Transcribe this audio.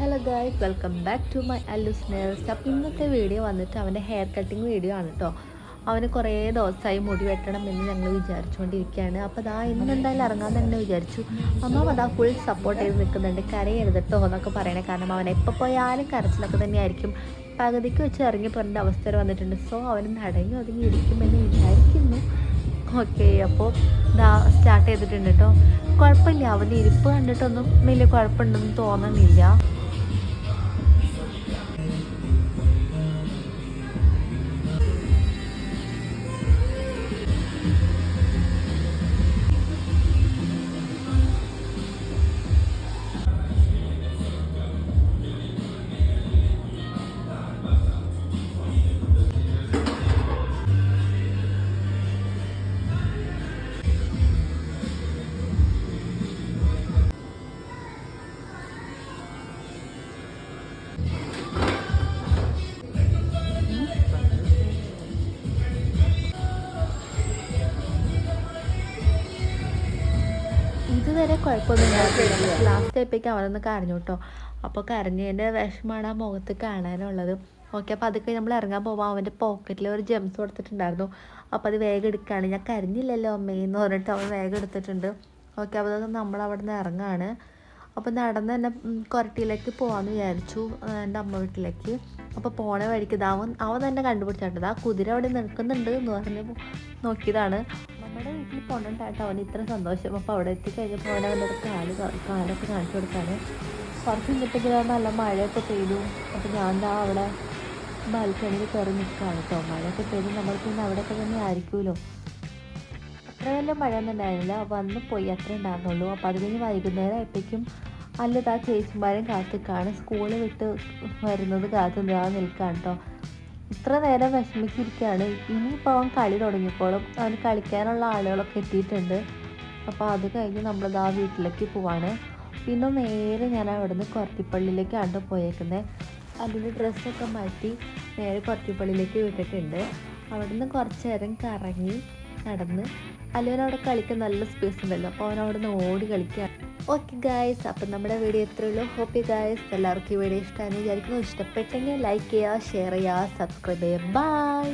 Hello guys, welcome back to my Allu's nails. അപ്പോൾ ഇന്നത്തെ video വന്നിട്ട് അവൻ്റെ ഹെയർ കട്ടിങ് വീഡിയോ ആണ് കേട്ടോ. അവന് കുറേ ദിവസമായി മുടി വെട്ടണം എന്ന് ഞങ്ങൾ വിചാരിച്ചുകൊണ്ടിരിക്കുകയാണ്. അപ്പോൾ അതാ ഇന്നെന്തായാലും ഇറങ്ങാൻ തന്നെ വിചാരിച്ചു. അമ്മ അതാ ഫുൾ സപ്പോർട്ട് ചെയ്ത് നിൽക്കുന്നുണ്ട്. കരയരുത് കേട്ടോ എന്നൊക്കെ പറയണേ, കാരണം അവൻ എപ്പോൾ പോയാലും കരച്ചിലൊക്കെ തന്നെയായിരിക്കും. പകുതിക്ക് വെച്ച് ഇറങ്ങി പോരേണ്ട അവസ്ഥ വന്നിട്ടുണ്ട്. സോ അവന് നടങ്ങി ഒതുങ്ങി ഇരിക്കുമെന്ന് വിചാരിക്കുന്നു. ഓക്കെ, അപ്പോൾ ഇതാ സ്റ്റാർട്ട് ചെയ്തിട്ടുണ്ട് കേട്ടോ. കുഴപ്പമില്ല, അവൻ്റെ ഇരിപ്പ് കണ്ടിട്ടൊന്നും വലിയ കുഴപ്പമുണ്ടെന്ന് തോന്നുന്നില്ല. ഇതുവരെ കുഴപ്പമൊന്നും ഉണ്ടായിട്ടില്ല. ലാസ്റ്റ് ആയപ്പോഴേക്കും അവനൊന്ന് കരഞ്ഞു കേട്ടോ. അപ്പോൾ കരഞ്ഞതിൻ്റെ വിഷമാണ് ആ മുഖത്ത് കാണാനുള്ളത്. ഓക്കെ, അപ്പോൾ അതൊക്കെ നമ്മൾ ഇറങ്ങാൻ പോകുമ്പോൾ അവൻ്റെ പോക്കറ്റിൽ ഒരു ജെംസ് കൊടുത്തിട്ടുണ്ടായിരുന്നു. അപ്പോൾ അത് വേഗം എടുക്കുകയാണ്. ഞാൻ കരഞ്ഞില്ലല്ലോ അമ്മയെന്ന് പറഞ്ഞിട്ട് അവൻ വേഗം എടുത്തിട്ടുണ്ട്. ഓക്കെ, അപ്പോൾ അത് നമ്മൾ അവിടെ നിന്ന് ഇറങ്ങുകയാണ്. അപ്പോൾ നടന്ന് തന്നെ കൊരട്ടിയിലേക്ക് പോകാമെന്ന് വിചാരിച്ചു, എൻ്റെ അമ്മ വീട്ടിലേക്ക്. അപ്പോൾ പോണ വഴിക്ക് അവൻ തന്നെ കണ്ടുപിടിച്ചിട്ടത് ആ കുതിര അവിടെ നിൽക്കുന്നുണ്ട് എന്ന് പറഞ്ഞ് നോക്കിയതാണ്. നമ്മുടെ വീട്ടിൽ പോകണ്ടായിട്ട് അവന് ഇത്ര സന്തോഷം. അപ്പോൾ അവിടെ എത്തിക്കഴിഞ്ഞപ്പോൾ അവനവൻ്റെ കാലൊക്കെ കാണിച്ചു കൊടുക്കാണ്. കുറച്ച് കഴിഞ്ഞപ്പോൾ നല്ല മഴയൊക്കെ പെയ്തു. അപ്പോൾ ഞാൻ അവിടെ ബാൽക്കണിയിൽ കയറി നിൽക്കുകയാണ് കേട്ടോ. മഴയൊക്കെ പെയ്തു നമ്മൾ പിന്നെ അവിടെയൊക്കെ തന്നെ ആയിരിക്കുമല്ലോ. അത്ര വലിയ മഴയൊന്നും ഉണ്ടായിരുന്നില്ല, വന്ന് പോയി അത്രേ ഉണ്ടായിരുന്നുള്ളൂ. അപ്പോൾ അത് കഴിഞ്ഞ് വൈകുന്നേരം ആയപ്പോഴേക്കും അല്ലതാ ചേച്ചിമാരും കാത്തിക്കാണ്, സ്കൂളിൽ വിട്ട് വരുന്നത് കാത്തു നിൽക്കുകയാണ് കേട്ടോ. ഇത്ര നേരം വിഷമിച്ചിരിക്കുകയാണ്. ഇനിയിപ്പോൾ അവൻ കളി തുടങ്ങിയപ്പോഴും അവന് കളിക്കാനുള്ള ആളുകളൊക്കെ എത്തിയിട്ടുണ്ട്. അപ്പോൾ അത് കഴിഞ്ഞ് നമ്മളിതാ വീട്ടിലേക്ക് പോവാണ്. പിന്നെ നേരെ ഞാൻ അവിടെ നിന്ന് കൊരട്ടിപ്പള്ളിയിലേക്കാണ് പോയേക്കുന്നത്. അതിൻ്റെ ഡ്രസ്സൊക്കെ മാറ്റി നേരെ കൊരട്ടിപ്പള്ളിയിലേക്ക് വിട്ടിട്ടുണ്ട്. അവിടെ നിന്ന് കുറച്ച് നേരം കറങ്ങി നടന്ന് അല്ലുവനവിടെ കളിക്കാൻ നല്ല സ്പേസ് ഉണ്ടല്ലോ, അപ്പോൾ അവനവിടെ നിന്ന് ഓടി കളിക്കുക. ഓക്കെ ഗായ്സ്, അപ്പം നമ്മുടെ വീഡിയോ എത്രയുള്ളൂ. ഹോപ്പ് യു ഗായ്സ് എല്ലാവർക്കും ഈ വീഡിയോ ഇഷ്ടമാണെന്ന് വിചാരിക്കുന്നു. ഇഷ്ടപ്പെട്ടെങ്കിൽ ലൈക്ക് ചെയ്യുക, ഷെയർ ചെയ്യുക, സബ്സ്ക്രൈബ് ചെയ്യുക. ബൈ.